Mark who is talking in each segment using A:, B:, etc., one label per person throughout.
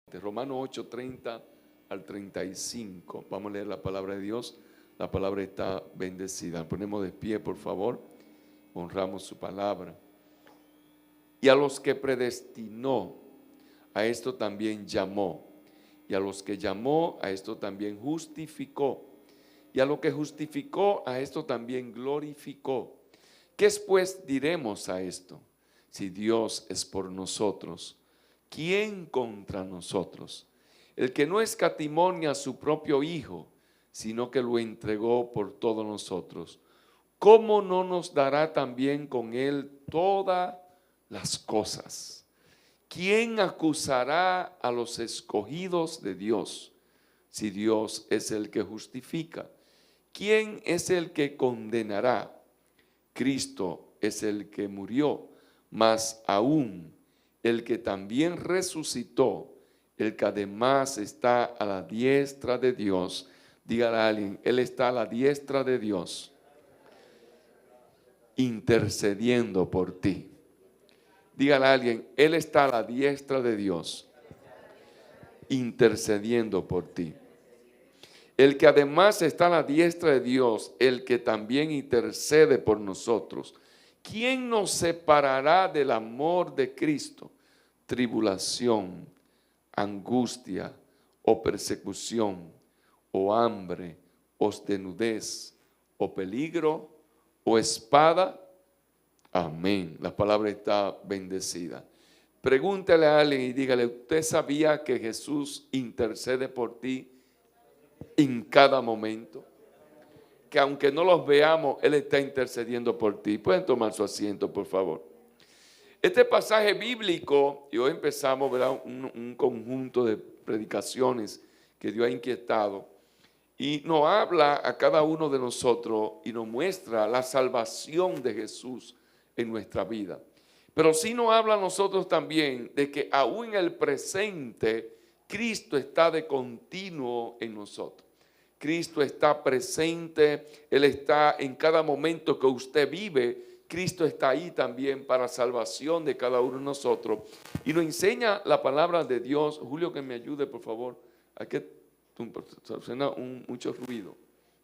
A: De Romanos 8, 30 al 35. Vamos a leer la palabra de Dios. La palabra está bendecida. Nos ponemos de pie, por favor. Honramos su palabra. Y a los que predestinó, a esto también llamó. Y a los que llamó, a esto también justificó. Y a lo que justificó, a esto también glorificó. ¿Qué pues diremos a esto? Si Dios es por nosotros, ¿quién contra nosotros? El que no escatimó a su propio Hijo, sino que lo entregó por todos nosotros, ¿cómo no nos dará también con Él todas las cosas? ¿Quién acusará a los escogidos de Dios? Si Dios es el que justifica, ¿quién es el que condenará? Cristo es el que murió, más aún el que también resucitó, el que además está a la diestra de Dios. Dígale a alguien, Él está a la diestra de Dios, intercediendo por ti. Dígale a alguien, Él está a la diestra de Dios, intercediendo por ti. El que además está a la diestra de Dios, el que también intercede por nosotros. ¿Quién nos separará del amor de Cristo? Tribulación, angustia, o persecución, o hambre, o desnudez, o peligro, o espada. Amén. La palabra está bendecida. Pregúntale a alguien y dígale, ¿usted sabía que Jesús intercede por ti en cada momento? Que aunque no los veamos, Él está intercediendo por ti. Pueden tomar su asiento, por favor. Este pasaje bíblico, y hoy empezamos, ¿verdad?, un conjunto de predicaciones que Dios ha inquietado, y nos habla a cada uno de nosotros y nos muestra la salvación de Jesús en nuestra vida. Pero sí nos habla a nosotros también de que aún en el presente, Cristo está de continuo en nosotros. Cristo está presente, Él está en cada momento que usted vive. Cristo está ahí también para salvación de cada uno de nosotros. Y nos enseña la palabra de Dios. Julio, que me ayude, por favor. Hay que tumbar, suena mucho ruido.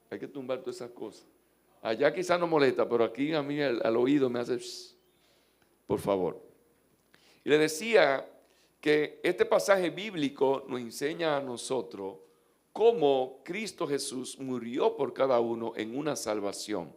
A: Hay que tumbar todas esas cosas. Allá quizás no molesta, pero aquí a mí al oído me hace shh, por favor. Y le decía que este pasaje bíblico nos enseña a nosotros cómo Cristo Jesús murió por cada uno en una salvación.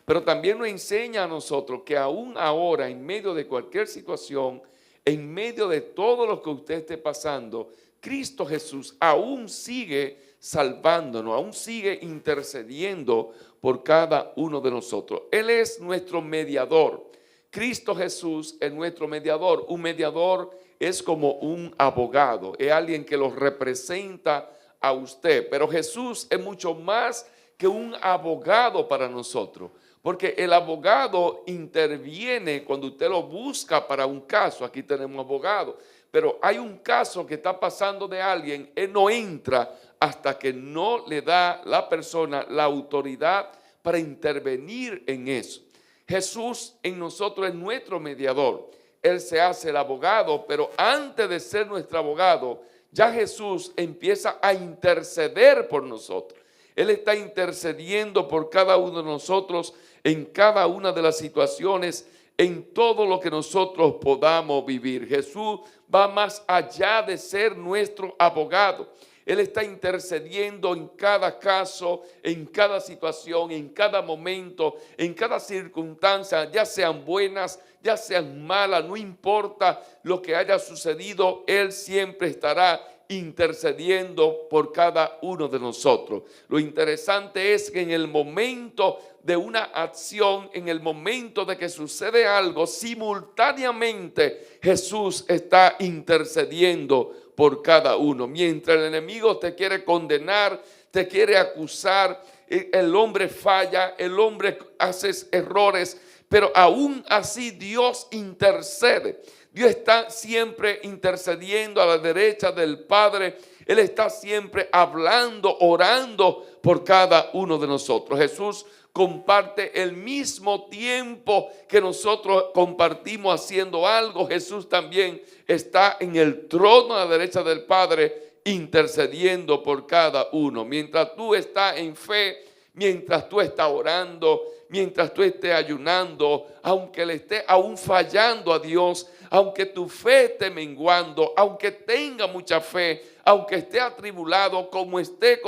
A: Pero también nos enseña a nosotros que aún ahora, en medio de cualquier situación, en medio de todo lo que usted esté pasando, Cristo Jesús aún sigue salvándonos, aún sigue intercediendo por cada uno de nosotros. Él es nuestro mediador. Cristo Jesús es nuestro mediador. Un mediador es como un abogado, es alguien que lo representa a usted. Pero Jesús es mucho más que un abogado para nosotros. Porque el abogado interviene cuando usted lo busca para un caso. Aquí tenemos abogado. Pero hay un caso que está pasando de alguien. Él no entra hasta que no le da la persona la autoridad para intervenir en eso. Jesús en nosotros es nuestro mediador. Él se hace el abogado, pero antes de ser nuestro abogado, ya Jesús empieza a interceder por nosotros. Él está intercediendo por cada uno de nosotros en cada una de las situaciones, en todo lo que nosotros podamos vivir. Jesús va más allá de ser nuestro abogado. Él está intercediendo en cada caso, en cada situación, en cada momento, en cada circunstancia, ya sean buenas, ya sean malas, no importa lo que haya sucedido, Él siempre estará intercediendo por cada uno de nosotros. Lo interesante es que en el momento de una acción, en el momento de que sucede algo, simultáneamente Jesús está intercediendo por cada uno. Mientras el enemigo te quiere condenar, te quiere acusar, el hombre falla, el hombre hace errores, pero aún así Dios intercede. Dios está siempre intercediendo a la derecha del Padre. Él está siempre hablando, orando por cada uno de nosotros. Jesús, comparte el mismo tiempo que nosotros compartimos haciendo algo. Jesús también está en el trono a la derecha del Padre intercediendo por cada uno. Mientras tú estás en fe, mientras tú estás orando, mientras tú estés ayunando, aunque le estés aún fallando a Dios, aunque tu fe esté menguando, aunque tenga mucha fe, aunque esté atribulado, como esté,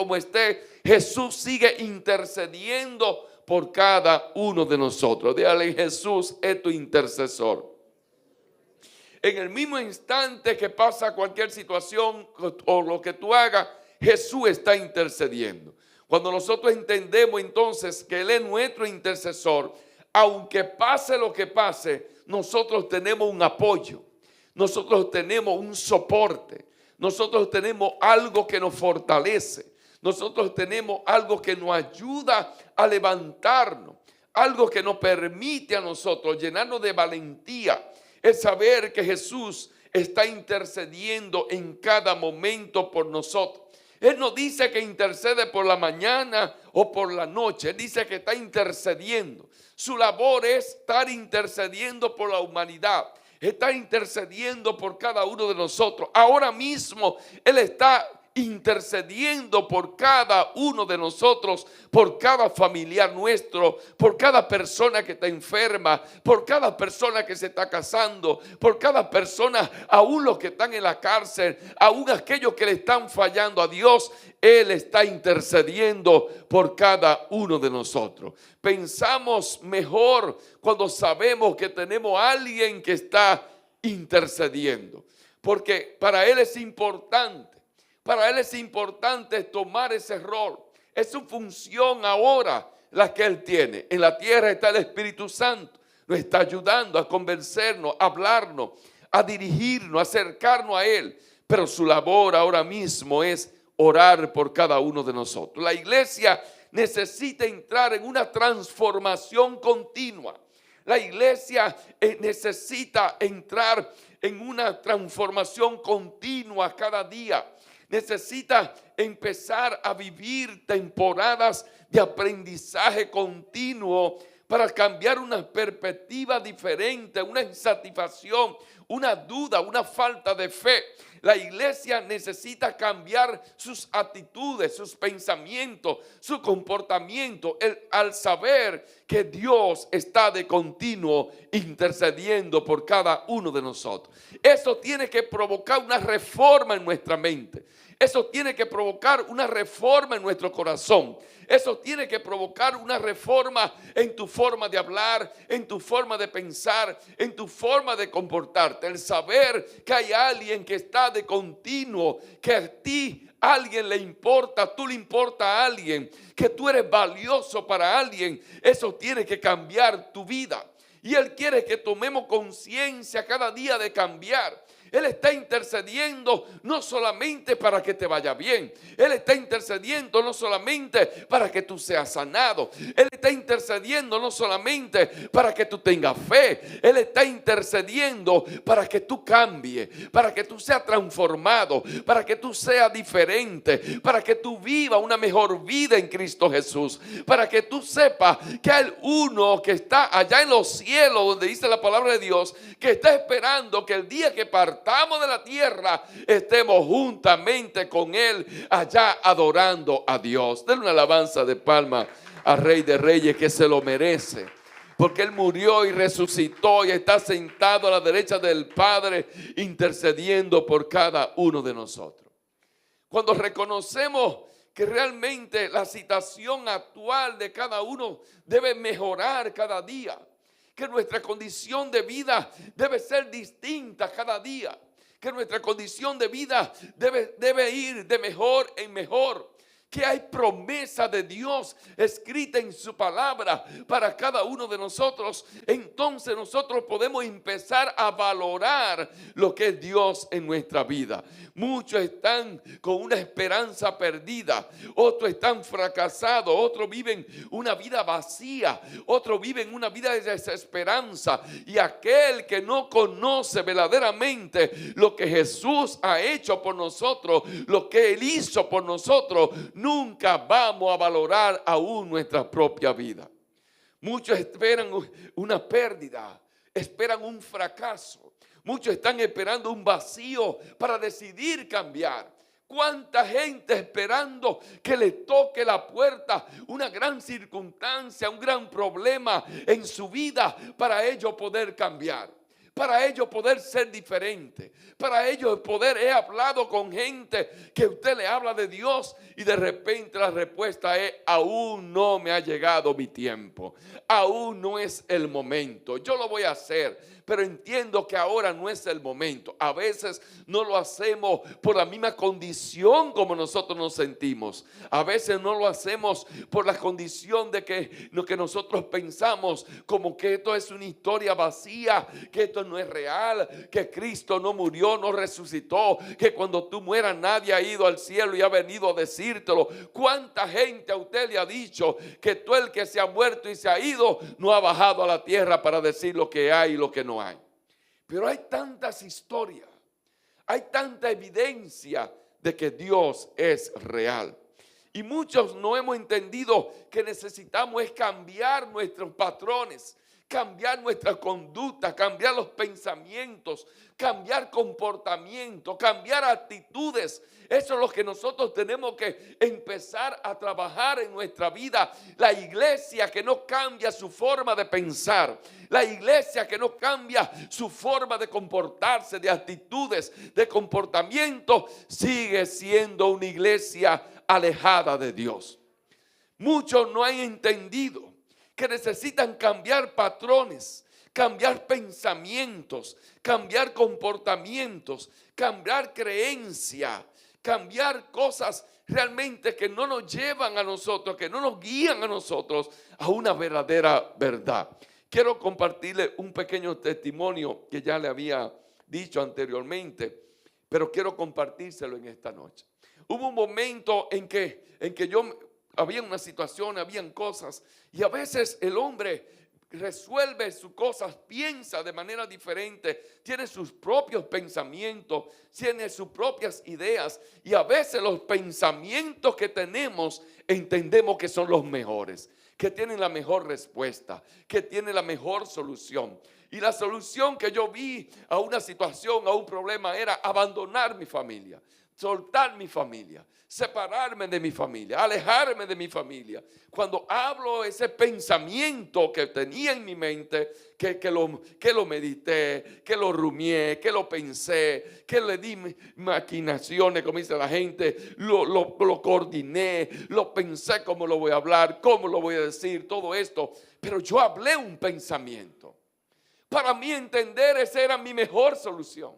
A: Jesús sigue intercediendo por cada uno de nosotros. Dígale: Jesús es tu intercesor. En el mismo instante que pasa cualquier situación o lo que tú hagas, Jesús está intercediendo. Cuando nosotros entendemos entonces que Él es nuestro intercesor, aunque pase lo que pase, nosotros tenemos un apoyo, nosotros tenemos un soporte, nosotros tenemos algo que nos fortalece, nosotros tenemos algo que nos ayuda a levantarnos, algo que nos permite a nosotros llenarnos de valentía. Es saber que Jesús está intercediendo en cada momento por nosotros. Él no dice que intercede por la mañana o por la noche. Él dice que está intercediendo. Su labor es estar intercediendo por la humanidad. Está intercediendo por cada uno de nosotros. Ahora mismo Él está intercediendo por cada uno de nosotros, por cada familiar nuestro, por cada persona que está enferma, por cada persona que se está casando, por cada persona, aún los que están en la cárcel, aún aquellos que le están fallando a Dios. Él está intercediendo por cada uno de nosotros. Pensamos mejor cuando sabemos que tenemos a alguien que está intercediendo, porque para Él es importante. Para Él es importante tomar ese rol. Es su función ahora la que Él tiene. En la tierra está el Espíritu Santo. Nos está ayudando a convencernos, a hablarnos, a dirigirnos, a acercarnos a Él. Pero su labor ahora mismo es orar por cada uno de nosotros. La iglesia necesita entrar en una transformación continua. La iglesia necesita entrar en una transformación continua cada día. Necesita empezar a vivir temporadas de aprendizaje continuo para cambiar una perspectiva diferente, una insatisfacción, una duda, una falta de fe. La iglesia necesita cambiar sus actitudes, sus pensamientos, su comportamiento, al saber que Dios está de continuo intercediendo por cada uno de nosotros. Eso tiene que provocar una reforma en nuestra mente. Eso tiene que provocar una reforma en nuestro corazón. Eso tiene que provocar una reforma en tu forma de hablar, en tu forma de pensar, en tu forma de comportarte. El saber que hay alguien que está de continuo, que a ti alguien le importa, tú le importa a alguien, que tú eres valioso para alguien. Eso tiene que cambiar tu vida. Y Él quiere que tomemos conciencia cada día de cambiar. Él está intercediendo no solamente para que te vaya bien. Él está intercediendo no solamente para que tú seas sanado. Él está intercediendo no solamente para que tú tengas fe. Él está intercediendo para que tú cambies, para que tú seas transformado, para que tú seas diferente, para que tú vivas una mejor vida en Cristo Jesús, para que tú sepas que hay uno que está allá en los cielos, donde dice la palabra de Dios, que está esperando que el día que partamos de la tierra estemos juntamente con Él allá adorando a Dios. Denle una alabanza de palma al Rey de Reyes, que se lo merece, porque Él murió y resucitó y está sentado a la derecha del Padre intercediendo por cada uno de nosotros. Cuando reconocemos que realmente la situación actual de cada uno debe mejorar cada día, que nuestra condición de vida debe ser distinta cada día, que nuestra condición de vida debe ir de mejor en mejor, que hay promesa de Dios escrita en su palabra para cada uno de nosotros. Entonces nosotros podemos empezar a valorar lo que es Dios en nuestra vida. Muchos están con una esperanza perdida, otros están fracasados, otros viven una vida vacía, otros viven una vida de desesperanza. Y aquel que no conoce verdaderamente lo que Jesús ha hecho por nosotros, lo que Él hizo por nosotros, nunca vamos a valorar aún nuestra propia vida. Muchos esperan una pérdida, esperan un fracaso. Muchos están esperando un vacío para decidir cambiar. ¿Cuánta gente esperando que le toque la puerta una gran circunstancia, un gran problema en su vida para ellos poder cambiar? Para ellos poder ser diferente, para ellos poder, he hablado con gente que usted le habla de Dios y de repente la respuesta es: aún no me ha llegado mi tiempo, aún no es el momento, yo lo voy a hacer, pero entiendo que ahora no es el momento. A veces no lo hacemos por la misma condición como nosotros nos sentimos, a veces no lo hacemos por la condición de que lo que nosotros pensamos como que esto es una historia vacía, que esto no es real, que Cristo no murió, no resucitó, que cuando tú mueras nadie ha ido al cielo y ha venido a decírtelo. ¿Cuánta gente a usted le ha dicho que tú, el que se ha muerto y se ha ido, no ha bajado a la tierra para decir lo que hay y lo que no hay? Pero hay tantas historias, hay tanta evidencia de que Dios es real. Y muchos no hemos entendido que necesitamos es cambiar nuestros patrones, cambiar nuestra conducta, cambiar los pensamientos, cambiar comportamiento, cambiar actitudes. Eso es lo que nosotros tenemos que empezar a trabajar en nuestra vida. La iglesia que no cambia su forma de pensar, la iglesia que no cambia su forma de comportarse, de actitudes, de comportamiento, sigue siendo una iglesia alejada de Dios. Muchos no han entendido que necesitan cambiar patrones, cambiar pensamientos, cambiar comportamientos, cambiar creencia, cambiar cosas realmente que no nos llevan a nosotros, que no nos guían a nosotros a una verdadera verdad. Quiero compartirle un pequeño testimonio que ya le había dicho anteriormente, pero quiero compartírselo en esta noche. Hubo un momento en que había una situación, habían cosas, y a veces el hombre resuelve sus cosas, piensa de manera diferente, tiene sus propios pensamientos, tiene sus propias ideas, y a veces los pensamientos que tenemos entendemos que son los mejores, que tienen la mejor respuesta, que tienen la mejor solución. Y la solución que yo vi a una situación, a un problema, era abandonar mi familia, soltar mi familia, separarme de mi familia, alejarme de mi familia. Cuando hablo ese pensamiento que tenía en mi mente, que lo medité, que lo rumié, que lo pensé, que le di maquinaciones, como dice la gente, lo coordiné, lo pensé cómo lo voy a hablar, cómo lo voy a decir, todo esto. Pero yo hablé un pensamiento. Para mí entender, esa era mi mejor solución.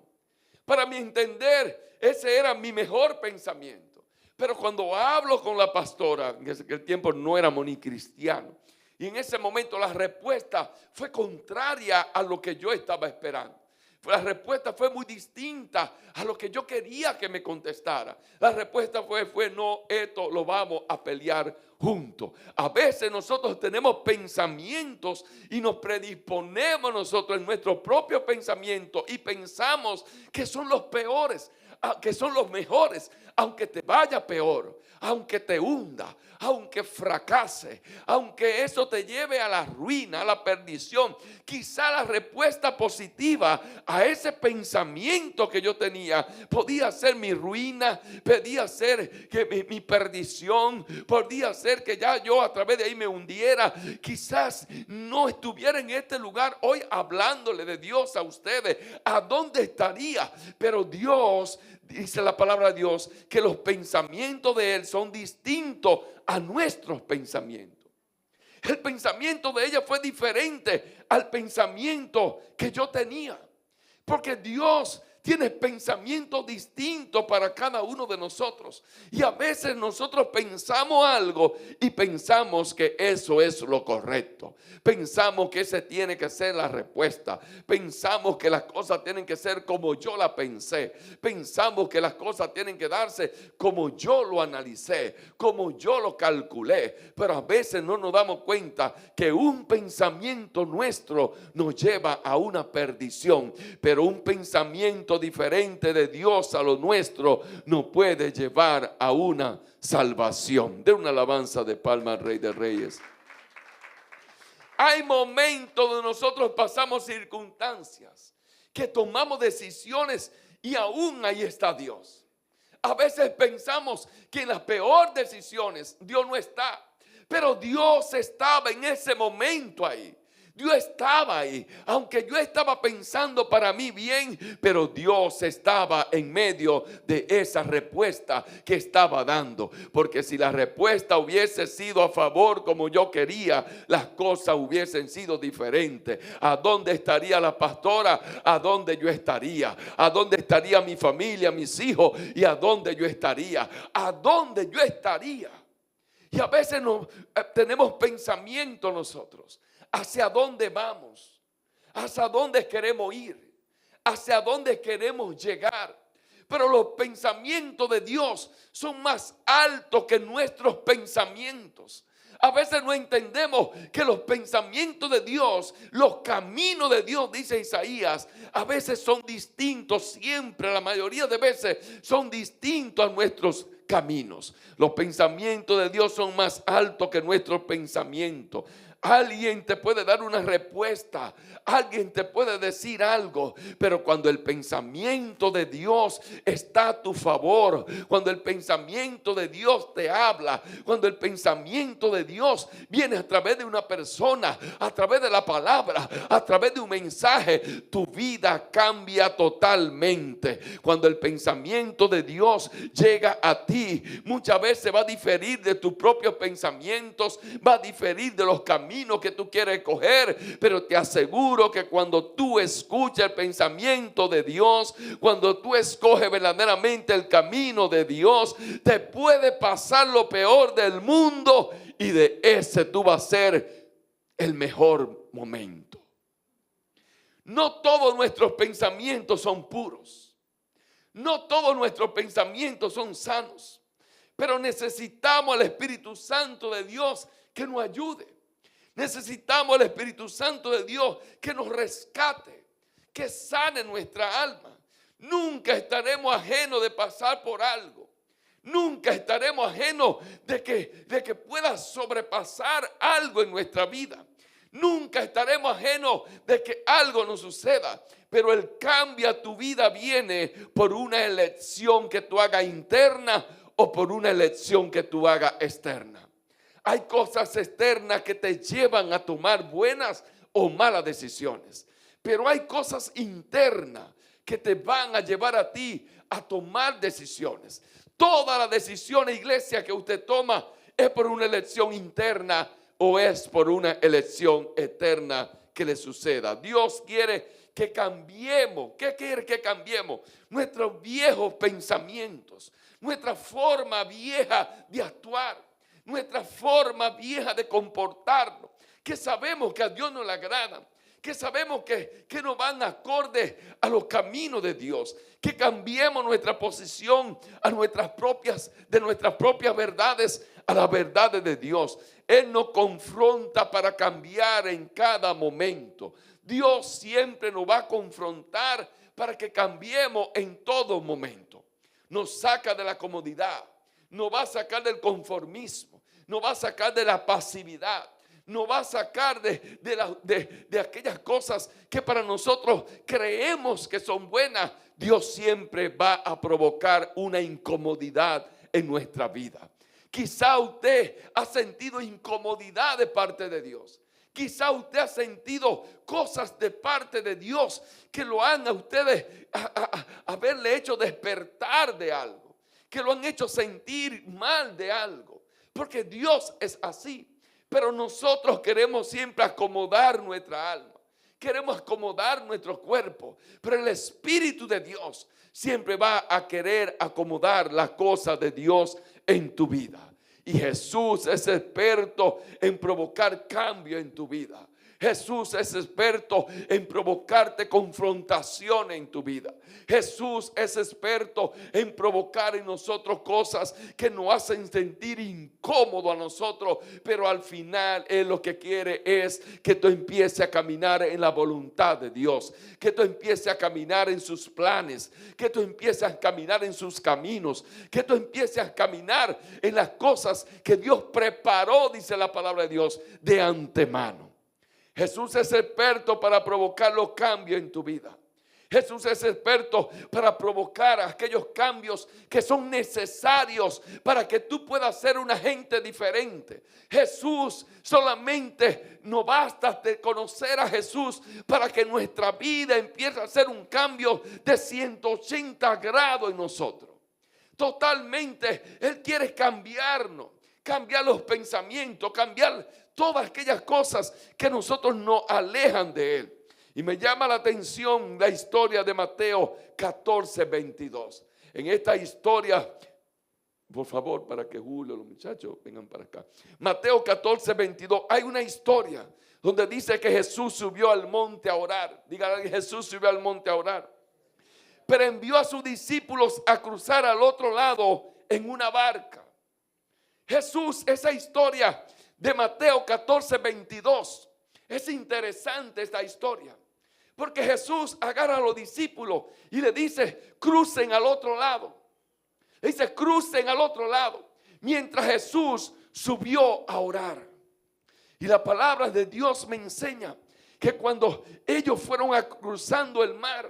A: Para mí entender, ese era mi mejor pensamiento. Pero cuando hablo con la pastora, en ese tiempo no éramos ni cristianos, y en ese momento la respuesta fue contraria a lo que yo estaba esperando. La respuesta fue muy distinta a lo que yo quería que me contestara. La respuesta fue no, esto lo vamos a pelear juntos. A veces nosotros tenemos pensamientos y nos predisponemos nosotros en nuestro propio pensamiento y pensamos que son los peores, que son los mejores, aunque te vaya peor, aunque te hunda, aunque fracase, aunque eso te lleve a la ruina, a la perdición. Quizá la respuesta positiva a ese pensamiento que yo tenía podía ser mi ruina, podía ser que mi perdición, podía ser que ya yo a través de ahí me hundiera. Quizás no estuviera en este lugar hoy hablándole de Dios a ustedes. ¿A dónde estaría? Pero Dios, dice la palabra de Dios, que los pensamientos de Él son distintos a nuestros pensamientos. El pensamiento de ella fue diferente al pensamiento que yo tenía, porque Dios tiene pensamientos distintos para cada uno de nosotros. Y a veces nosotros pensamos algo y pensamos que eso es lo correcto. Pensamos que esa tiene que ser la respuesta. Pensamos que las cosas tienen que ser como yo la pensé. Pensamos que las cosas tienen que darse como yo lo analicé, como yo lo calculé. Pero a veces no nos damos cuenta que un pensamiento nuestro nos lleva a una perdición. Pero un pensamiento pensamiento diferente de Dios a lo nuestro nos puede llevar a una salvación. De una alabanza de palma al Rey de Reyes. Hay momentos donde nosotros pasamos circunstancias, que tomamos decisiones y aún ahí está Dios. A veces pensamos que en las peores decisiones Dios no está, pero Dios estaba en ese momento ahí. Dios estaba ahí, aunque yo estaba pensando para mí bien, pero Dios estaba en medio de esa respuesta que estaba dando. Porque si la respuesta hubiese sido a favor como yo quería, las cosas hubiesen sido diferentes. ¿A dónde estaría la pastora? ¿A dónde yo estaría? ¿A dónde estaría mi familia, mis hijos? ¿Y a dónde yo estaría? ¿A dónde yo estaría? Y a veces tenemos pensamiento nosotros. ¿Hacia dónde vamos? ¿Hacia dónde queremos ir? ¿Hacia dónde queremos llegar? Pero los pensamientos de Dios son más altos que nuestros pensamientos. A veces no entendemos que los pensamientos de Dios, los caminos de Dios, dice Isaías, a veces son distintos, siempre, la mayoría de veces son distintos a nuestros caminos. Los pensamientos de Dios son más altos que nuestros pensamientos. Alguien te puede dar una respuesta, alguien te puede decir algo, pero cuando el pensamiento de Dios está a tu favor, cuando el pensamiento de Dios te habla, cuando el pensamiento de Dios viene a través de una persona, a través de la palabra, a través de un mensaje, tu vida cambia totalmente. Cuando el pensamiento de Dios llega a ti, muchas veces va a diferir de tus propios pensamientos, va a diferir de los caminos que tú quieres coger, pero te aseguro que cuando tú escuchas el pensamiento de Dios, cuando tú escoges verdaderamente el camino de Dios, te puede pasar lo peor del mundo y de ese tú vas a ser el mejor momento. No todos nuestros pensamientos son puros, no todos nuestros pensamientos son sanos, pero necesitamos al Espíritu Santo de Dios que nos ayude. Necesitamos el Espíritu Santo de Dios que nos rescate, que sane nuestra alma. Nunca estaremos ajenos de pasar por algo. Nunca estaremos ajenos de que pueda sobrepasar algo en nuestra vida. Nunca estaremos ajenos de que algo nos suceda. Pero el cambio a tu vida viene por una elección que tú hagas interna o por una elección que tú hagas externa. Hay cosas externas que te llevan a tomar buenas o malas decisiones. Pero hay cosas internas que te van a llevar a ti a tomar decisiones. Toda la decisión, iglesia, que usted toma es por una elección interna o es por una elección eterna que le suceda. Dios quiere que cambiemos. ¿Qué quiere que cambiemos? Nuestros viejos pensamientos, nuestra forma vieja de actuar, nuestra forma vieja de comportarnos, que sabemos que a Dios no le agradan, que sabemos que no van acorde a los caminos de Dios, que cambiemos nuestra posición de nuestras propias verdades a las verdades de Dios. Él nos confronta para cambiar en cada momento. Dios siempre nos va a confrontar para que cambiemos en todo momento. Nos saca de la comodidad, nos va a sacar del conformismo, nos va a sacar de la pasividad, nos va a sacar de aquellas cosas que para nosotros creemos que son buenas. Dios siempre va a provocar una incomodidad en nuestra vida. Quizá usted ha sentido incomodidad de parte de Dios. Quizá usted ha sentido cosas de parte de Dios que lo han a ustedes haberle hecho despertar de algo, que lo han hecho sentir mal de algo, porque Dios es así. Pero nosotros queremos siempre acomodar nuestra alma, queremos acomodar nuestro cuerpo, pero el Espíritu de Dios siempre va a querer acomodar las cosas de Dios en tu vida. Y Jesús es experto en provocar cambio en tu vida. Jesús es experto en provocarte confrontación en tu vida. Jesús es experto en provocar en nosotros cosas que nos hacen sentir incómodo a nosotros, pero al final Él lo que quiere es que tú empieces a caminar en la voluntad de Dios, que tú empieces a caminar en sus planes, que tú empieces a caminar en sus caminos, que tú empieces a caminar en las cosas que Dios preparó, dice la palabra de Dios, de antemano. Jesús es experto para provocar los cambios en tu vida. Jesús es experto para provocar aquellos cambios que son necesarios para que tú puedas ser una gente diferente. Jesús solamente no basta de conocer a Jesús para que nuestra vida empiece a hacer un cambio de 180 grados en nosotros. Totalmente, Él quiere cambiarnos, cambiar los pensamientos, cambiar todas aquellas cosas que nosotros nos alejan de Él. Y me llama la atención la historia de Mateo 14:22. En esta historia, por favor, para que Julio, los muchachos vengan para acá. Mateo 14:22, hay una historia donde dice que Jesús subió al monte a orar. Dígale, Jesús subió al monte a orar. Pero envió a sus discípulos a cruzar al otro lado en una barca. Jesús, esa historia de Mateo 14:22, es interesante esta historia. Porque Jesús agarra a los discípulos y le dice, crucen al otro lado. Le dice, crucen al otro lado. Mientras Jesús subió a orar. Y la palabra de Dios me enseña que cuando ellos fueron cruzando el mar,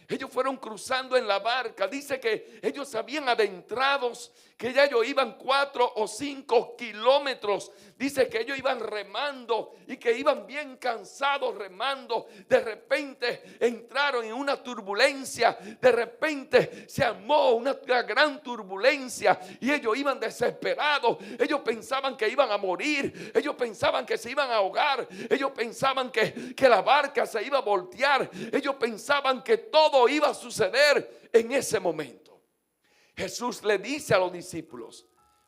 A: ellos fueron cruzando en la barca. Dice que ellos habían adentrados, que ya ellos iban 4 o 5 kilómetros. Dice que ellos iban remando y que iban bien cansados remando. De repente entraron en una turbulencia. De repente se armó una gran turbulencia y ellos iban desesperados. Ellos pensaban que iban a morir. Ellos pensaban que se iban a ahogar. Ellos pensaban que la barca se iba a voltear. Ellos pensaban que todo iba a suceder en ese momento. Jesús le dice a los discípulos,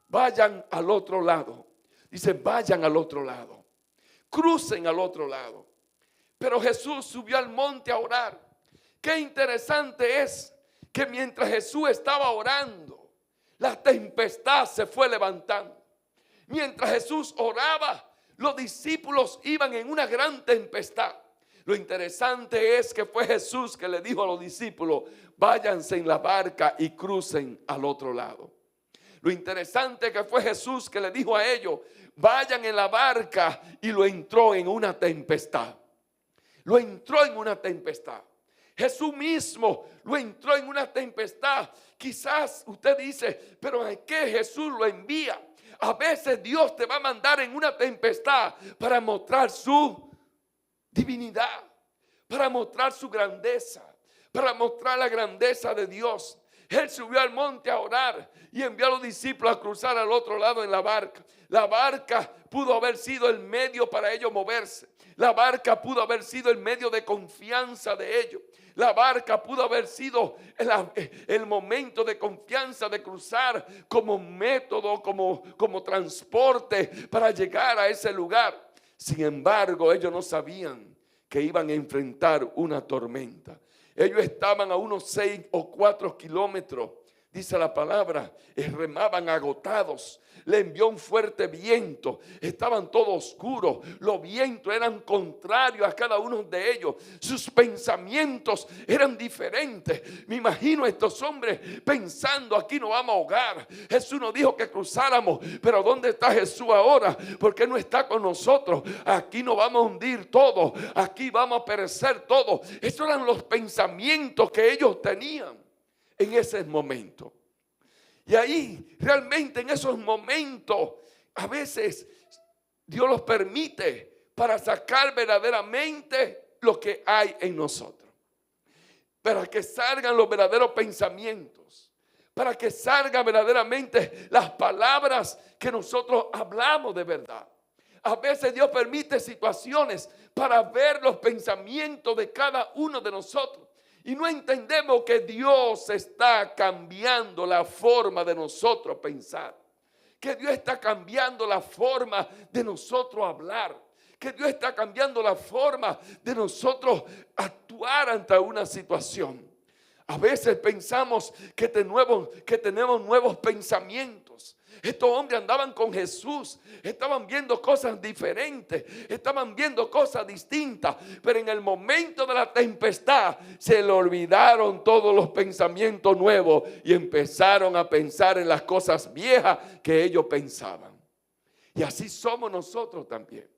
A: vayan al otro lado. Dice, vayan al otro lado. Crucen al otro lado. Pero Jesús subió al monte a orar. Qué interesante es que mientras Jesús estaba orando, la tempestad se fue levantando. Mientras Jesús oraba, los discípulos iban en una gran tempestad. Lo interesante es que fue Jesús que le dijo a los discípulos, váyanse en la barca y crucen al otro lado. Lo interesante es que fue Jesús que le dijo a ellos, vayan en la barca, y lo entró en una tempestad. Lo entró en una tempestad. Jesús mismo lo entró en una tempestad. Quizás usted dice, pero ¿en qué Jesús lo envía? A veces Dios te va a mandar en una tempestad para mostrar su divinidad, para mostrar su grandeza, para mostrar la grandeza de Dios. Él subió al monte a orar y envió a los discípulos a cruzar al otro lado en la barca. La barca pudo haber sido el medio para ellos moverse. La barca pudo haber sido el medio de confianza de ellos. La barca pudo haber sido el momento de confianza de cruzar como método, como transporte para llegar a ese lugar. Sin embargo, ellos no sabían que iban a enfrentar una tormenta. Ellos estaban a unos 6 o 4 kilómetros, dice la palabra, remaban agotados. Le envió un fuerte viento, estaban todos oscuros, los vientos eran contrarios a cada uno de ellos, sus pensamientos eran diferentes. Me imagino a estos hombres pensando, aquí nos vamos a ahogar. Jesús nos dijo que cruzáramos, pero ¿dónde está Jesús ahora? ¿Por qué no está con nosotros? Aquí nos vamos a hundir todos, aquí vamos a perecer todos. Esos eran los pensamientos que ellos tenían en ese momento. Y ahí realmente en esos momentos a veces Dios los permite para sacar verdaderamente lo que hay en nosotros. Para que salgan los verdaderos pensamientos. Para que salgan verdaderamente las palabras que nosotros hablamos de verdad. A veces Dios permite situaciones para ver los pensamientos de cada uno de nosotros. Y no entendemos que Dios está cambiando la forma de nosotros pensar. Que Dios está cambiando la forma de nosotros hablar. que Dios está cambiando la forma de nosotros actuar ante una situación. A veces pensamos que tenemos nuevos pensamientos. Estos hombres andaban con Jesús, estaban viendo cosas diferentes, estaban viendo cosas distintas, pero en el momento de la tempestad se le olvidaron todos los pensamientos nuevos y empezaron a pensar en las cosas viejas que ellos pensaban. Y así somos nosotros también.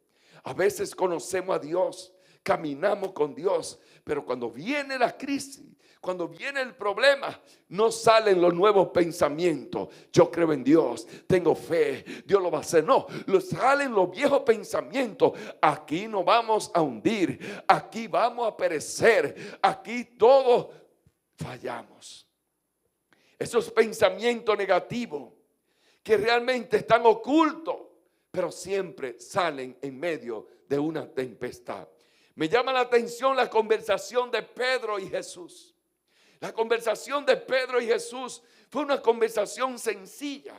A: A veces conocemos a Dios, caminamos con Dios, pero cuando viene la crisis, cuando viene el problema, no salen los nuevos pensamientos. Yo creo en Dios, tengo fe, Dios lo va a hacer. No, salen los viejos pensamientos. Aquí nos vamos a hundir, aquí vamos a perecer, aquí todos fallamos. Esos pensamientos negativos que realmente están ocultos, pero siempre salen en medio de una tempestad. Me llama la atención la conversación de Pedro y Jesús. La conversación de Pedro y Jesús fue una conversación sencilla.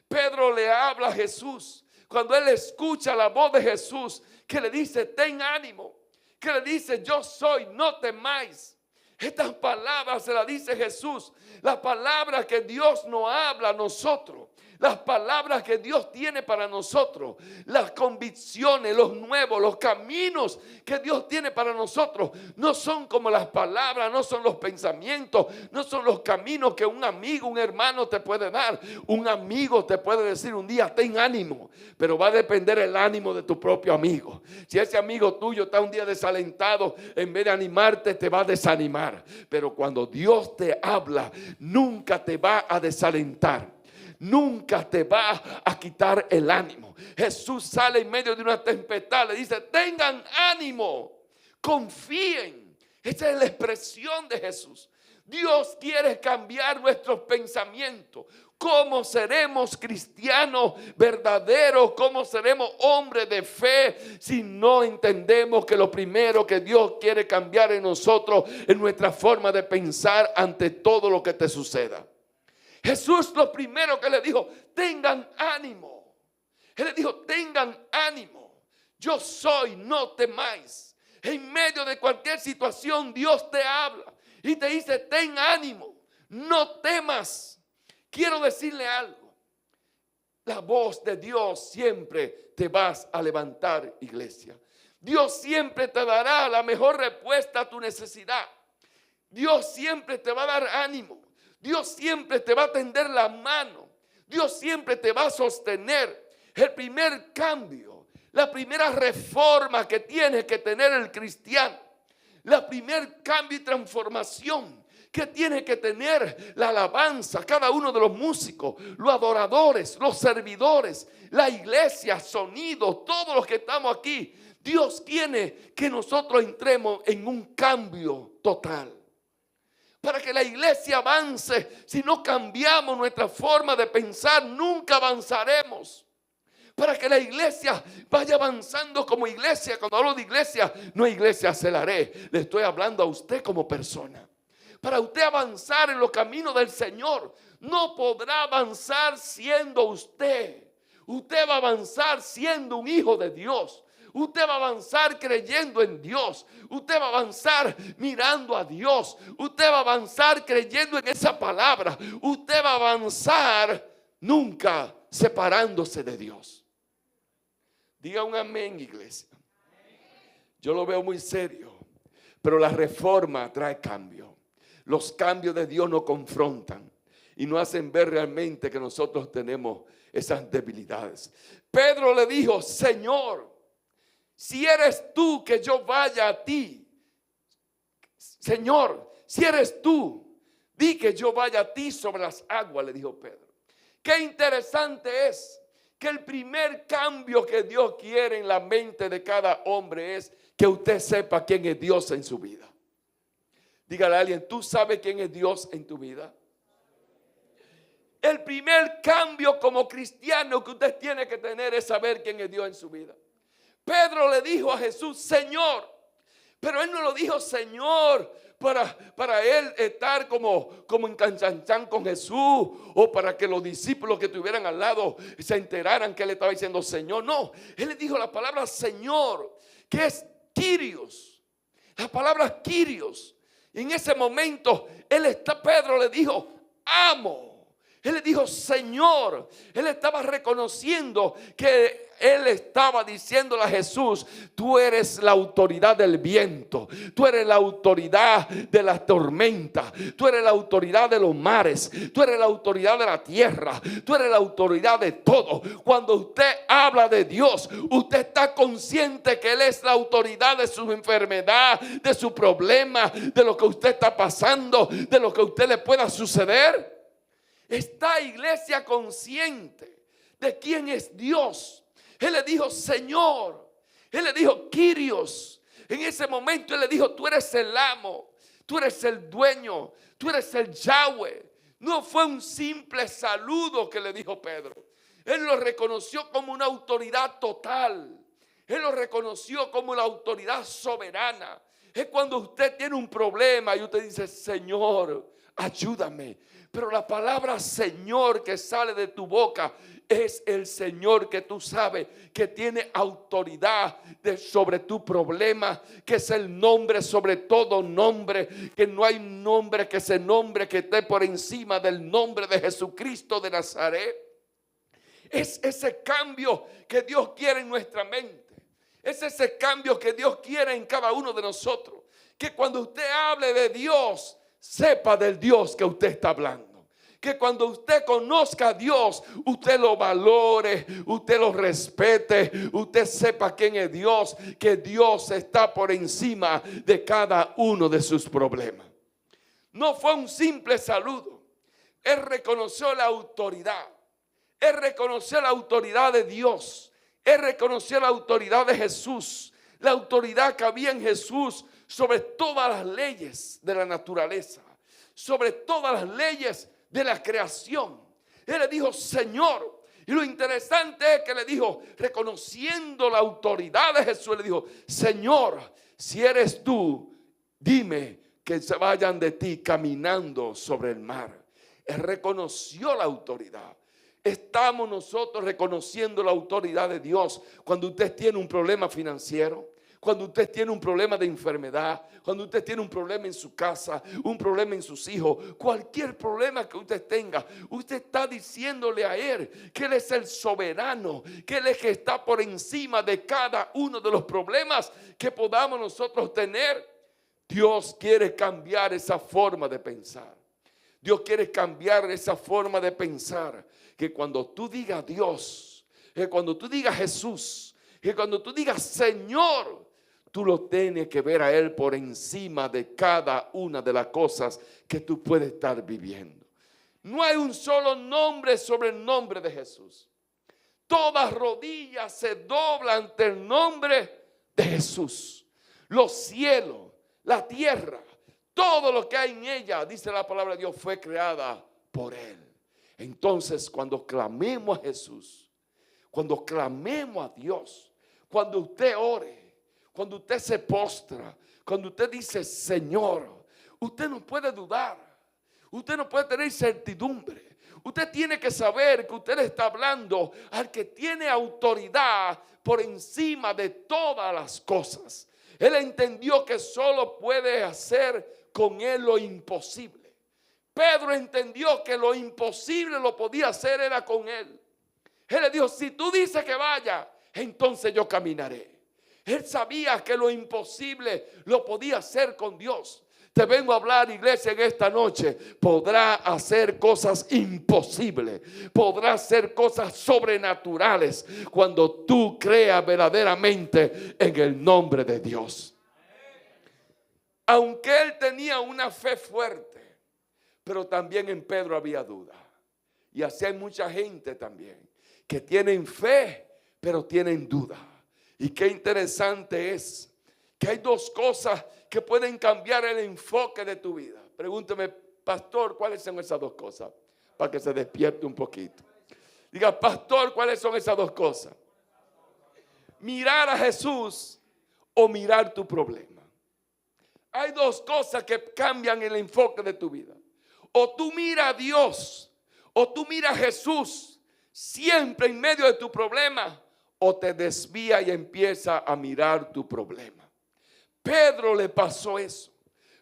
A: Pedro le habla a Jesús cuando él escucha la voz de Jesús que le dice: ten ánimo, que le dice: yo soy, no temáis. Estas palabras se las dice Jesús, las palabras que Dios nos habla a nosotros, las palabras que Dios tiene para nosotros, las convicciones, los nuevos, los caminos que Dios tiene para nosotros. No son como las palabras, no son los pensamientos, no son los caminos que un amigo, un hermano te puede dar. Un amigo te puede decir un día: ten ánimo, pero va a depender el ánimo de tu propio amigo. Si ese amigo tuyo está un día desalentado, en vez de animarte, te va a desanimar. Pero cuando Dios te habla, nunca te va a desalentar. Nunca te va a quitar el ánimo. Jesús sale en medio de una tempestad, le dice: tengan ánimo, confíen. Esa es la expresión de Jesús. Dios quiere cambiar nuestros pensamientos. ¿Cómo seremos cristianos verdaderos? ¿Cómo seremos hombres de fe si no entendemos que lo primero que Dios quiere cambiar en nosotros es nuestra forma de pensar ante todo lo que te suceda? Jesús lo primero que le dijo: tengan ánimo. Él le dijo: tengan ánimo. Yo soy, no temáis. En medio de cualquier situación Dios te habla y te dice: ten ánimo, no temas. Quiero decirle algo. La voz de Dios siempre te vas a levantar, iglesia. Dios siempre te dará la mejor respuesta a tu necesidad. Dios siempre te va a dar ánimo. Dios siempre te va a tender la mano. Dios siempre te va a sostener. El primer cambio, la primera reforma que tiene que tener el cristiano, la primer cambio y transformación que tiene que tener la alabanza, cada uno de los músicos, los adoradores, los servidores, la iglesia, sonido, todos los que estamos aquí. Dios quiere que nosotros entremos en un cambio total. Para que la iglesia avance, si no cambiamos nuestra forma de pensar, nunca avanzaremos. Para que la iglesia vaya avanzando como iglesia. Cuando hablo de iglesia, no iglesia Celaré, le estoy hablando a usted como persona. Para usted avanzar en los caminos del Señor, no podrá avanzar siendo usted. Usted va a avanzar siendo un hijo de Dios. Usted va a avanzar creyendo en Dios. Usted va a avanzar mirando a Dios. Usted va a avanzar creyendo en esa palabra. Usted va a avanzar nunca separándose de Dios. Diga un amén, iglesia. Yo lo veo muy serio, pero la reforma trae cambio. Los cambios de Dios nos confrontan y nos hacen ver realmente que nosotros tenemos esas debilidades. Pedro le dijo: Señor, si eres tú, que yo vaya a ti. Señor, si eres tú, di que yo vaya a ti sobre las aguas, le dijo Pedro. Qué interesante es que el primer cambio que Dios quiere en la mente de cada hombre es que usted sepa quién es Dios en su vida. Dígale a alguien: ¿tú sabes quién es Dios en tu vida? El primer cambio como cristiano que usted tiene que tener es saber quién es Dios en su vida. Pedro le dijo a Jesús: Señor, Pero él no lo dijo Señor para él estar como en canchanchan con Jesús, o para que los discípulos que estuvieran al lado se enteraran que él estaba diciendo Señor. No, él le dijo la palabra Señor, que es Kyrios. La palabra Kyrios. Y en ese momento Pedro le dijo amo. Él le dijo Señor. Él estaba reconociendo que él estaba diciéndole a Jesús: tú eres la autoridad del viento, tú eres la autoridad de las tormentas, tú eres la autoridad de los mares, tú eres la autoridad de la tierra, tú eres la autoridad de todo. Cuando usted habla de Dios, usted está consciente que Él es la autoridad de su enfermedad, de su problema, de lo que usted está pasando, de lo que a usted le pueda suceder. ¿Está, iglesia, consciente de quién es Dios? Él le dijo Señor. Él le dijo Kyrios. En ese momento él le dijo: tú eres el amo, tú eres el dueño, tú eres el Yahweh. No fue un simple saludo que le dijo Pedro. Él lo reconoció como una autoridad total. Él lo reconoció como la autoridad soberana. Es cuando usted tiene un problema y usted dice: Señor, ayúdame. Pero la palabra Señor que sale de tu boca es el Señor que tú sabes que tiene autoridad sobre tu problema, que es el nombre sobre todo nombre, que no hay nombre que se nombre que esté por encima del nombre de Jesucristo de Nazaret. Es ese cambio que Dios quiere en nuestra mente. Es ese cambio que Dios quiere en cada uno de nosotros. Que cuando usted hable de Dios, sepa del Dios que usted está hablando. Que cuando usted conozca a Dios, usted lo valore, usted lo respete, usted sepa quién es Dios, que Dios está por encima de cada uno de sus problemas. No fue un simple saludo. Él reconoció la autoridad. Él reconoció la autoridad de Dios. Él reconoció la autoridad de Jesús. La autoridad que había en Jesús sobre todas las leyes de la naturaleza, sobre todas las leyes de la creación. Él le dijo Señor. Y lo interesante es que le dijo, reconociendo la autoridad de Jesús, le dijo: Señor, si eres tú, dime que se vayan de ti caminando sobre el mar. Él reconoció la autoridad. Estamos nosotros reconociendo la autoridad de Dios cuando usted tiene un problema financiero, cuando usted tiene un problema de enfermedad, cuando usted tiene un problema en su casa, un problema en sus hijos, cualquier problema que usted tenga, usted está diciéndole a Él que Él es el soberano, que Él es que está por encima de cada uno de los problemas que podamos nosotros tener. Dios quiere cambiar esa forma de pensar. Dios quiere cambiar esa forma de pensar, que cuando tú digas Dios, que cuando tú digas Jesús, que cuando tú digas Señor, tú lo tienes que ver a Él por encima de cada una de las cosas que tú puedes estar viviendo. No hay un solo nombre sobre el nombre de Jesús. Todas rodillas se doblan ante el nombre de Jesús. Los cielos, la tierra, todo lo que hay en ella, dice la palabra de Dios, fue creada por Él. Entonces, cuando clamemos a Jesús, cuando clamemos a Dios, cuando usted ore, cuando usted se postra, cuando usted dice Señor, usted no puede dudar, usted no puede tener incertidumbre. Usted tiene que saber que usted está hablando al que tiene autoridad por encima de todas las cosas. Él entendió que solo puede hacer con él lo imposible. Pedro entendió que lo imposible lo podía hacer era con él. Él le dijo: si tú dices que vaya, entonces yo caminaré. Él sabía que lo imposible lo podía hacer con Dios. Te vengo a hablar, iglesia, en esta noche. Podrá hacer cosas imposibles. Podrá hacer cosas sobrenaturales cuando tú creas verdaderamente en el nombre de Dios. Aunque él tenía una fe fuerte, pero también en Pedro había duda. Y así hay mucha gente también que tienen fe, pero tienen duda. Y qué interesante es que hay dos cosas que pueden cambiar el enfoque de tu vida. Pregúnteme, pastor, ¿cuáles son esas dos cosas? Para que se despierte un poquito. Diga, pastor, ¿cuáles son esas dos cosas? Mirar a Jesús o mirar tu problema. Hay dos cosas que cambian el enfoque de tu vida. O tú miras a Dios, o tú miras a Jesús siempre en medio de tu problema, o te desvía y empieza a mirar tu problema. Pedro le pasó eso.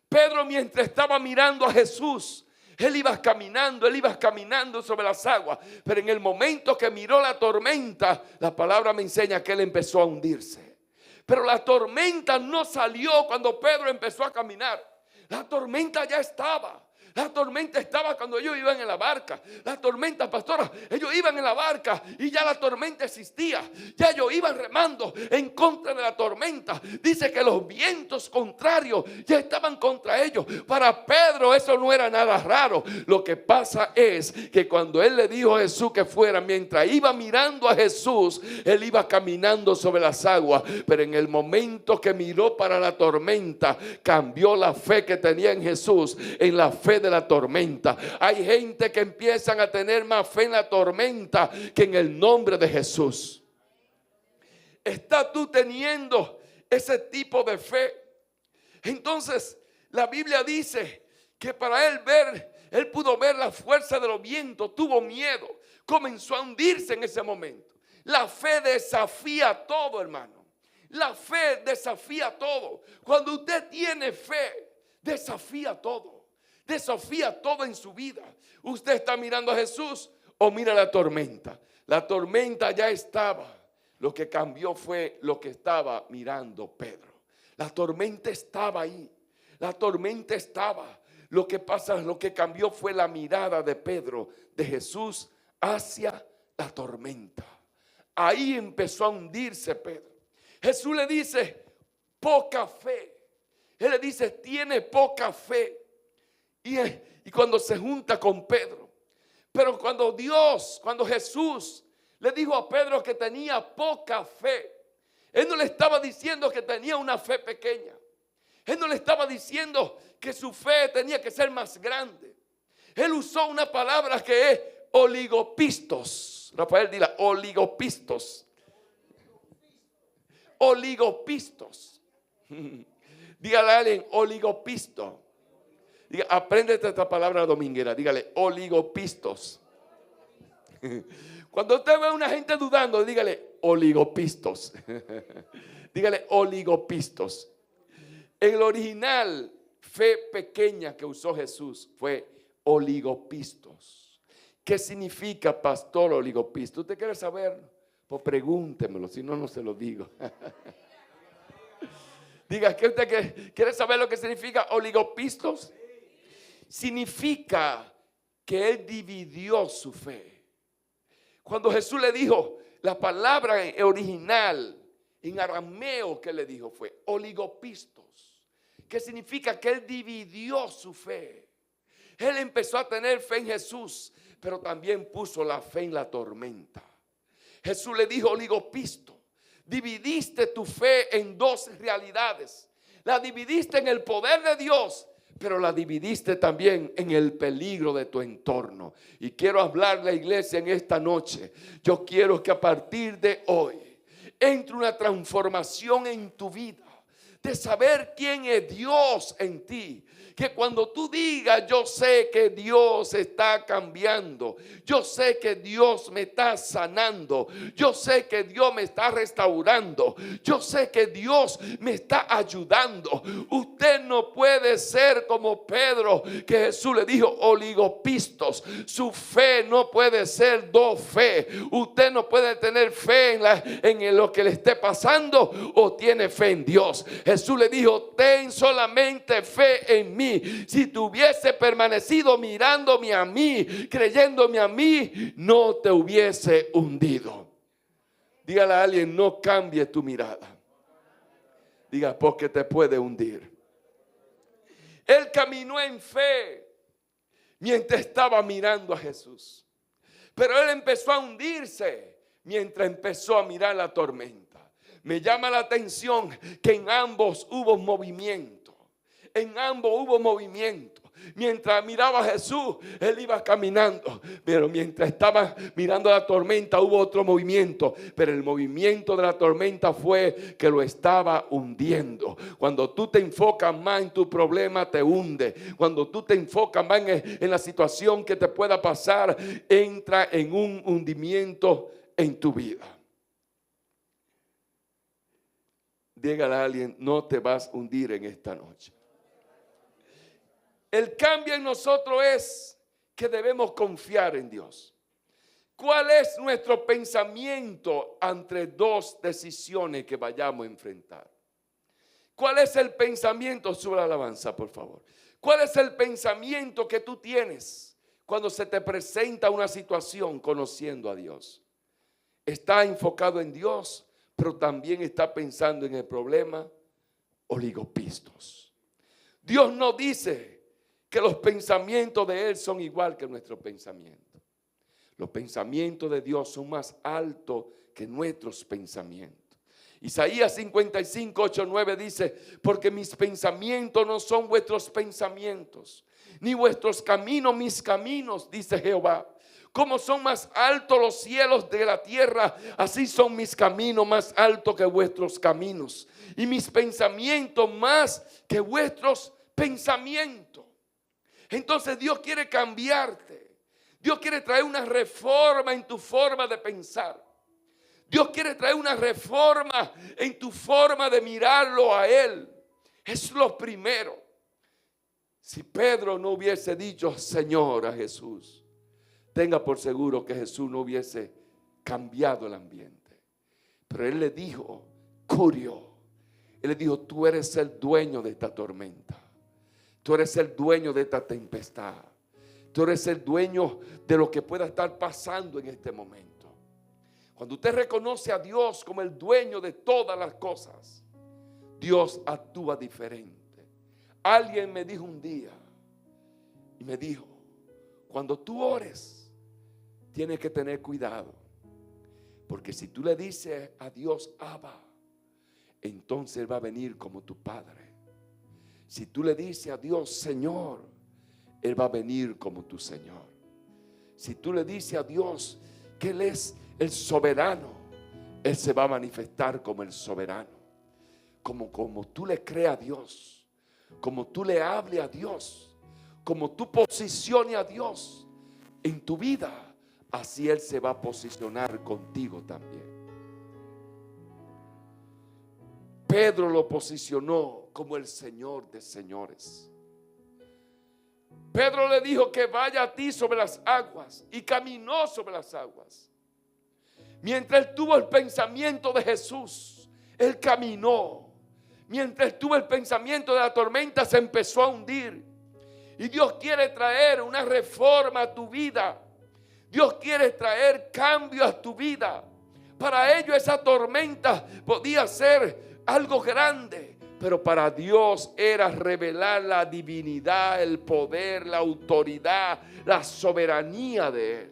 A: Pedro, mientras estaba mirando a Jesús, él iba caminando sobre las aguas, pero en el momento que miró la tormenta, la palabra me enseña que él empezó a hundirse. Pero la tormenta no salió cuando Pedro empezó a caminar. La tormenta ya estaba. La tormenta estaba cuando ellos iban en la barca. La tormenta, pastora, ellos iban en la barca y ya la tormenta existía. Ya ellos iban remando en contra de la tormenta. Dice que los vientos contrarios ya estaban contra ellos. Para Pedro eso no era nada raro. Lo que pasa es que cuando él le dijo a Jesús que fuera, mientras iba mirando a Jesús, él iba caminando sobre las aguas. Pero en el momento que miró para la tormenta, cambió la fe que tenía en Jesús en la fe de la tormenta. Hay gente que empiezan a tener más fe en la tormenta que en el nombre de Jesús. ¿Estás tú teniendo ese tipo de fe? Entonces la Biblia dice que para él pudo ver la fuerza de los vientos, tuvo miedo, comenzó a hundirse en ese momento. La fe desafía todo, hermano. La fe desafía todo. Cuando usted tiene fe, desafía todo. Desafía todo en su vida. Usted está mirando a Jesús o mira la tormenta. La tormenta ya estaba. Lo que cambió fue lo que estaba mirando Pedro. La tormenta estaba ahí. La tormenta estaba. Lo que cambió fue la mirada de Pedro, de Jesús hacia la tormenta. Ahí empezó a hundirse Pedro. Jesús le dice, poca fe. Él le dice, tiene poca fe. Y cuando se junta con Pedro. Pero cuando Jesús le dijo a Pedro que tenía poca fe, él no le estaba diciendo que tenía una fe pequeña. Él no le estaba diciendo que su fe tenía que ser más grande. Él usó una palabra que es oligopistos. Rafael, dile oligopistos. Oligopistos. Dígale a alguien oligopisto. Diga, apréndete esta palabra dominguera. Dígale oligopistos. Cuando usted ve a una gente dudando, dígale oligopistos. Dígale oligopistos. En el original, fe pequeña que usó Jesús fue oligopistos. ¿Qué significa, pastor, oligopistos? ¿Usted quiere saberlo? Pues pregúntemelo, si no, no se lo digo. Diga, ¿que usted quiere saber lo que significa oligopistos? Significa que él dividió su fe. Cuando Jesús le dijo, la palabra original en arameo que le dijo fue oligopistos, que significa que él dividió su fe. Él empezó a tener fe en Jesús, pero también puso la fe en la tormenta. Jesús le dijo oligopisto, dividiste tu fe en dos realidades. La dividiste en el poder de Dios, pero la dividiste también en el peligro de tu entorno. Y quiero hablarle a la iglesia en esta noche. Yo quiero que a partir de hoy entre una transformación en tu vida, de saber quién es Dios en ti. Que cuando tú digas, yo sé que Dios está cambiando, yo sé que Dios me está sanando, yo sé que Dios me está restaurando, yo sé que Dios me está ayudando. Usted no puede ser como Pedro, que Jesús le dijo oligopistos. Su fe no puede ser dos fe. Usted no puede tener fe en lo que le esté pasando, o tiene fe en Dios. Jesús le dijo, ten solamente fe en mí. Si tú hubiese permanecido mirándome a mí, creyéndome a mí, no te hubiese hundido. Dígale a alguien, no cambie tu mirada. Diga, porque te puede hundir. Él caminó en fe mientras estaba mirando a Jesús. Pero él empezó a hundirse mientras empezó a mirar la tormenta. Me llama la atención que en ambos hubo movimiento. en ambos hubo movimiento. Mientras miraba a Jesús, él iba caminando, pero mientras estaba mirando la tormenta hubo otro movimiento, pero el movimiento de la tormenta fue que lo estaba hundiendo. Cuando tú te enfocas más en tu problema, te hunde. Cuando tú te enfocas más en la situación que te pueda pasar, entra en un hundimiento en tu vida. Dígale a alguien: no te vas a hundir en esta noche. El cambio en nosotros es que debemos confiar en Dios. ¿Cuál es nuestro pensamiento ante dos decisiones que vayamos a enfrentar? ¿Cuál es el pensamiento? Sube la alabanza, por favor. ¿Cuál es el pensamiento que tú tienes cuando se te presenta una situación conociendo a Dios? ¿Está enfocado en Dios, pero también está pensando en el problema? Oligopistos. Dios no dice que los pensamientos de Él son igual que nuestros pensamientos. Los pensamientos de Dios son más altos que nuestros pensamientos. Isaías 55, 8, 9 dice: porque mis pensamientos no son vuestros pensamientos, ni vuestros caminos mis caminos, dice Jehová. Como son más altos los cielos de la tierra, así son mis caminos más altos que vuestros caminos, y mis pensamientos más que vuestros pensamientos. Entonces Dios quiere cambiarte. Dios quiere traer una reforma en tu forma de pensar. Dios quiere traer una reforma en tu forma de mirarlo a Él. Es lo primero. Si Pedro no hubiese dicho Señor a Jesús, tenga por seguro que Jesús no hubiese cambiado el ambiente. Pero Él le dijo, Curio, Él le dijo: tú eres el dueño de esta tormenta. Tú eres el dueño de esta tempestad. Tú eres el dueño de lo que pueda estar pasando en este momento. Cuando usted reconoce a Dios como el dueño de todas las cosas, Dios actúa diferente. Alguien me dijo un día, y me dijo: cuando tú ores, tienes que tener cuidado, porque si tú le dices a Dios Abba, entonces Él va a venir como tu Padre. Si tú le dices a Dios Señor, Él va a venir como tu Señor. Si tú le dices a Dios que Él es el soberano, Él se va a manifestar como el soberano. Como tú le creas a Dios, como tú le hables a Dios, como tú posiciones a Dios en tu vida, así Él se va a posicionar contigo también. Pedro lo posicionó como el Señor de señores. Pedro le dijo que vaya a ti sobre las aguas, y caminó sobre las aguas. Mientras él tuvo el pensamiento de Jesús, él caminó. Mientras él tuvo el pensamiento de la tormenta, se empezó a hundir. Y Dios quiere traer una reforma a tu vida. Dios quiere traer cambio a tu vida. Para ellos esa tormenta podía ser algo grande, pero para Dios era revelar la divinidad, el poder, la autoridad, la soberanía de Él.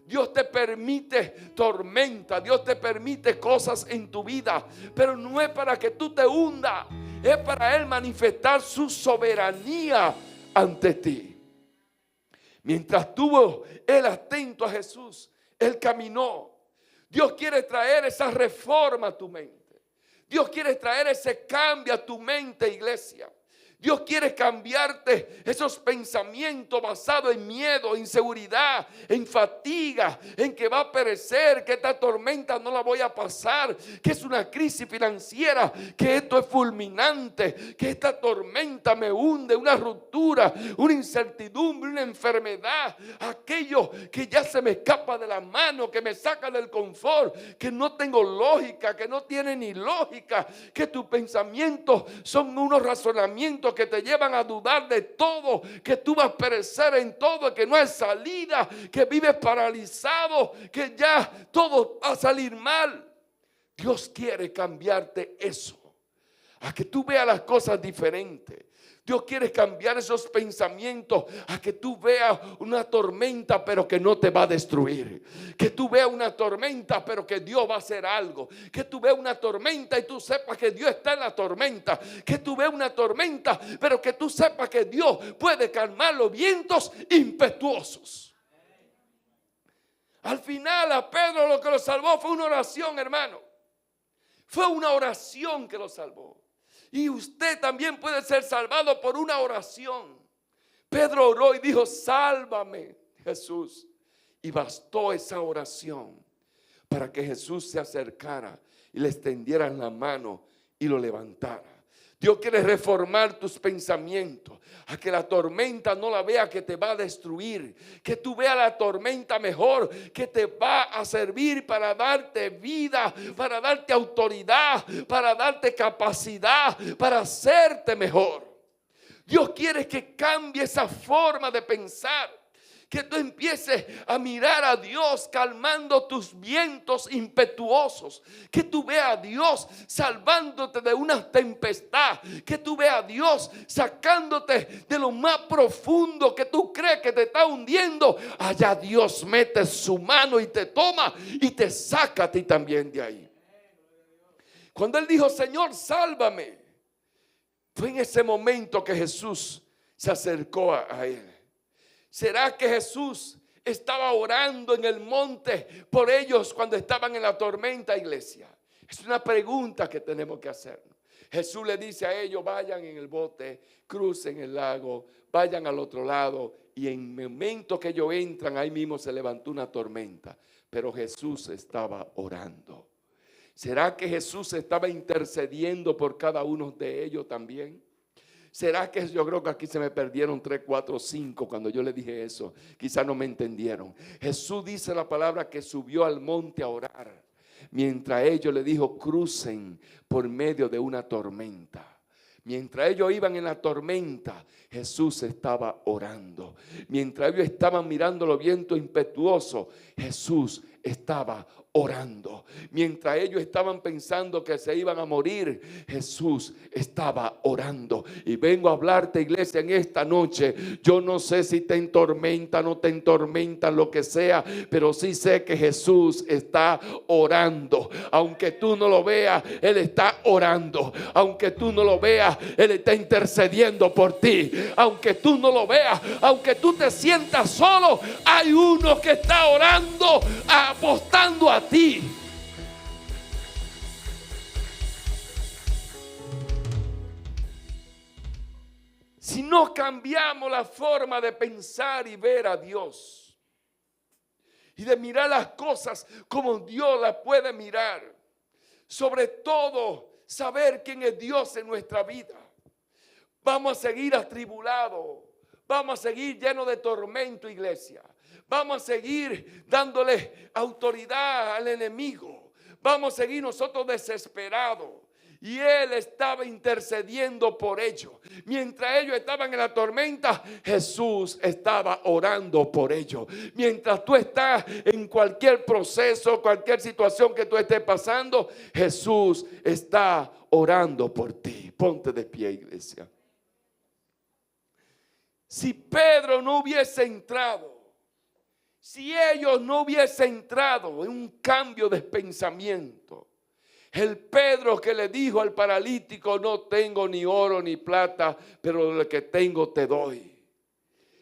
A: Dios te permite tormenta, Dios te permite cosas en tu vida, pero no es para que tú te hundas, es para Él manifestar su soberanía ante ti. Mientras estuvo Él atento a Jesús, Él caminó. Dios quiere traer esa reforma a tu mente. Dios quiere traer ese cambio a tu mente, iglesia. Dios quiere cambiarte esos pensamientos basados en miedo, inseguridad, en fatiga, en que va a perecer, que esta tormenta no la voy a pasar, que es una crisis financiera, que esto es fulminante, que esta tormenta me hunde, una ruptura, una incertidumbre, una enfermedad, aquello que ya se me escapa de la mano, que me saca del confort, que no tengo lógica, que no tiene ni lógica, que tus pensamientos son unos razonamientos que te llevan a dudar de todo, que tú vas a perecer en todo, que no hay salida, que vives paralizado, que ya todo va a salir mal. Dios quiere cambiarte eso, a que tú veas las cosas diferentes. Dios quiere cambiar esos pensamientos a que tú veas una tormenta pero que no te va a destruir. Que tú veas una tormenta pero que Dios va a hacer algo. Que tú veas una tormenta y tú sepas que Dios está en la tormenta. Que tú veas una tormenta pero que tú sepas que Dios puede calmar los vientos impetuosos. Al final a Pedro lo que lo salvó fue una oración, hermano. Fue una oración que lo salvó. Y usted también puede ser salvado por una oración. Pedro oró y dijo: sálvame, Jesús. Y bastó esa oración para que Jesús se acercara y le extendiera la mano y lo levantara. Dios quiere reformar tus pensamientos, a que la tormenta no la vea que te va a destruir, que tú veas la tormenta mejor, que te va a servir para darte vida, para darte autoridad, para darte capacidad, para hacerte mejor. Dios quiere que cambie esa forma de pensar. Que tú empieces a mirar a Dios calmando tus vientos impetuosos. Que tú veas a Dios salvándote de una tempestad. Que tú veas a Dios sacándote de lo más profundo que tú crees que te está hundiendo. Allá Dios mete su mano y te toma y te saca a ti también de ahí. Cuando él dijo: Señor, sálvame, fue en ese momento que Jesús se acercó a él. ¿Será que Jesús estaba orando en el monte por ellos cuando estaban en la tormenta, iglesia? Es una pregunta que tenemos que hacernos. Jesús le dice a ellos: vayan en el bote, crucen el lago, vayan al otro lado. Y en el momento que ellos entran, ahí mismo se levantó una tormenta. Pero Jesús estaba orando. ¿Será que Jesús estaba intercediendo por cada uno de ellos también? ¿Será que yo creo que aquí se me perdieron 3, 4, 5 cuando yo le dije eso? Quizás no me entendieron. Jesús dice la palabra que subió al monte a orar. Mientras ellos le dijo: crucen por medio de una tormenta. Mientras ellos iban en la tormenta, Jesús estaba orando. Mientras ellos estaban mirando los vientos impetuosos, Jesús estaba orando. Mientras ellos estaban pensando que se iban a morir, Jesús estaba orando. Y vengo a hablarte, iglesia, en esta noche. Yo no sé si te entormenta, no te entormenta, lo que sea, pero sí sé que Jesús está orando. Aunque tú no lo veas, Él está orando. Aunque tú no lo veas, Él está intercediendo por ti. Aunque tú no lo veas, aunque tú te sientas solo, hay uno que está orando, apostando a ti. Si no cambiamos la forma de pensar y ver a Dios y de mirar las cosas como Dios las puede mirar, sobre todo saber quién es Dios en nuestra vida, vamos a seguir atribulados, vamos a seguir llenos de tormento, iglesia. Vamos a seguir dándole autoridad al enemigo. Vamos a seguir nosotros desesperados. Y Él estaba intercediendo por ellos. Mientras ellos estaban en la tormenta, Jesús estaba orando por ellos. Mientras tú estás en cualquier proceso, cualquier situación que tú estés pasando, Jesús está orando por ti. Ponte de pie, iglesia. Si Pedro no hubiese entrado, si ellos no hubiesen entrado en un cambio de pensamiento, el Pedro que le dijo al paralítico: no tengo ni oro ni plata, pero lo que tengo te doy.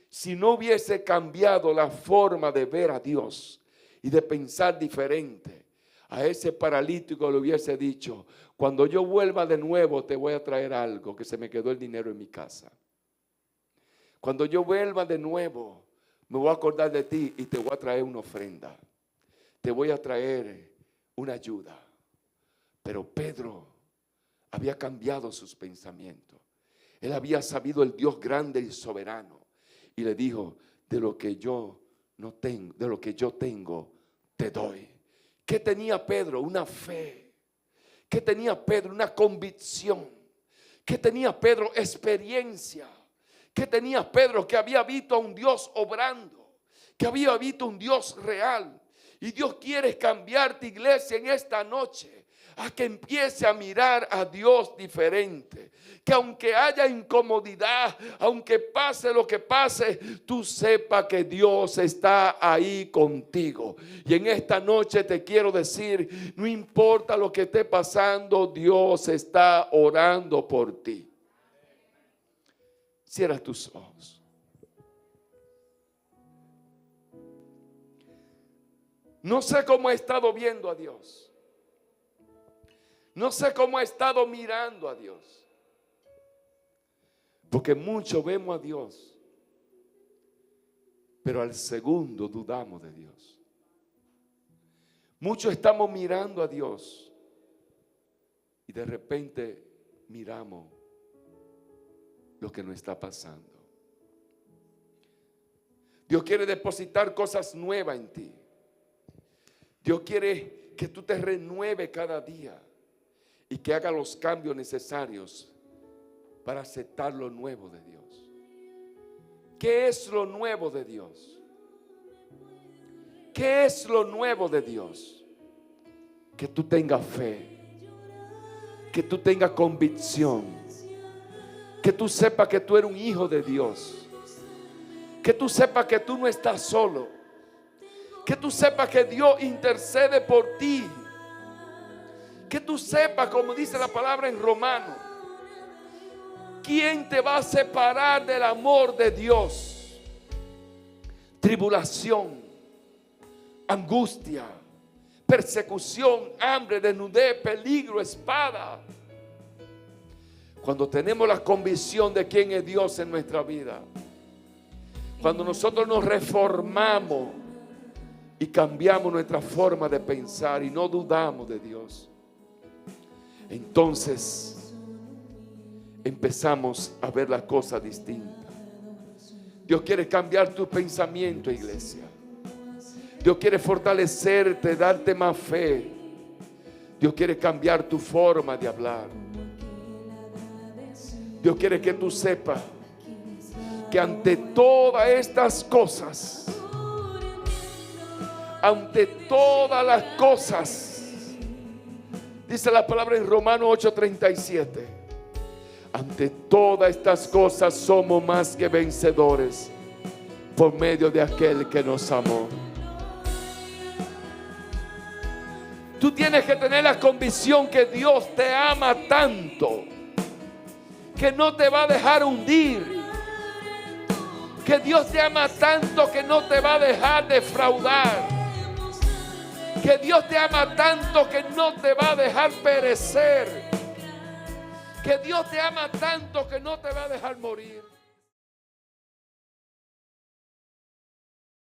A: Si no hubiese cambiado la forma de ver a Dios y de pensar diferente, a ese paralítico le hubiese dicho: cuando yo vuelva de nuevo te voy a traer algo, que se me quedó el dinero en mi casa. Cuando yo vuelva de nuevo, me voy a acordar de ti y te voy a traer una ofrenda. Te voy a traer una ayuda. Pero Pedro había cambiado sus pensamientos. Él había sabido el Dios grande y soberano. Y le dijo: de lo que yo no tengo, de lo que yo tengo, te doy. ¿Qué tenía Pedro? Una fe. ¿Qué tenía Pedro? Una convicción. ¿Qué tenía Pedro? Experiencia. ¿Qué tenía Pedro? Que había visto a un Dios obrando, que había visto un Dios real. Y Dios quiere cambiarte, iglesia, en esta noche, a que empiece a mirar a Dios diferente. Que aunque haya incomodidad, aunque pase lo que pase, tú sepas que Dios está ahí contigo. Y en esta noche te quiero decir, no importa lo que esté pasando, Dios está orando por ti. Cierra tus ojos. No sé cómo he estado viendo a Dios. No sé cómo he estado mirando a Dios. Porque mucho vemos a Dios, pero al segundo dudamos de Dios. Muchos estamos mirando a Dios y de repente miramos lo que nos está pasando. Dios quiere depositar cosas nuevas en ti. Dios quiere que tú te renueves cada día y que haga los cambios necesarios para aceptar lo nuevo de Dios. ¿Qué es lo nuevo de Dios? ¿Qué es lo nuevo de Dios? Que tú tengas fe, que tú tengas convicción, que tú sepas que tú eres un hijo de Dios, que tú sepas que tú no estás solo, que tú sepas que Dios intercede por ti, que tú sepas, como dice la palabra en Romanos, ¿quién te va a separar del amor de Dios? Tribulación, angustia, persecución, hambre, desnudez, peligro, espada. Cuando tenemos la convicción de quién es Dios en nuestra vida, cuando nosotros nos reformamos y cambiamos nuestra forma de pensar y no dudamos de Dios, entonces empezamos a ver las cosas distintas. Dios quiere cambiar tu pensamiento, iglesia. Dios quiere fortalecerte, darte más fe. Dios quiere cambiar tu forma de hablar. Dios quiere que tú sepas que ante todas estas cosas, ante todas las cosas, dice la palabra en Romanos 8:37, ante todas estas cosas somos más que vencedores por medio de aquel que nos amó. Tú tienes que tener la convicción que Dios te ama tanto, que no te va a dejar hundir, que Dios te ama tanto que no te va a dejar defraudar, que Dios te ama tanto que no te va a dejar perecer, que Dios te ama tanto que no te va a dejar morir.